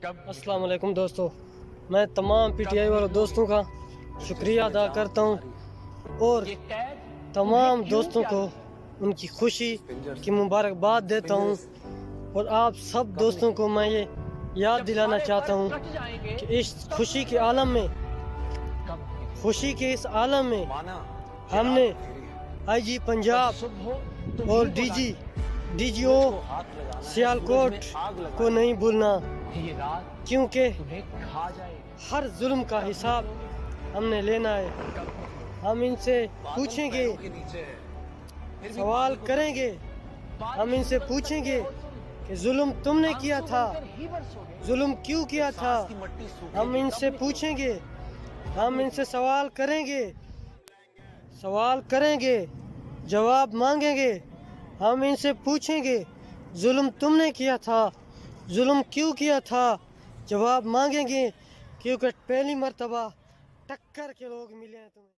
السلام علیکم دوستو، میں تمام پی ٹی آئی والوں دوستوں کا شکریہ ادا کرتا ہوں اور تمام دوستوں کو ان کی خوشی کی مبارکباد دیتا ہوں، اور آپ سب دوستوں کو میں یہ یاد دلانا چاہتا ہوں کہ اس خوشی کے عالم میں، خوشی کے اس عالم میں ہم نے آئی جی پنجاب اور ڈی جی او سیالکوٹ کو نہیں بھولنا، کیونکہ ہر ظلم کا حساب ہم نے لینا ہے۔ ہم ان سے پوچھیں گے، سوال کریں گے، ہم ان سے پوچھیں گے کہ ظلم تم نے کیا تھا، ظلم کیوں کیا تھا۔ ہم ان سے پوچھیں گے، ہم ان سے سوال کریں گے، جواب مانگیں گے۔ ہم ان سے پوچھیں گے ظلم تم نے کیا تھا، ظلم کیوں کیا تھا، جواب مانگیں گے، کیونکہ پہلی مرتبہ ٹکر کے لوگ ملے ہیں تمہیں۔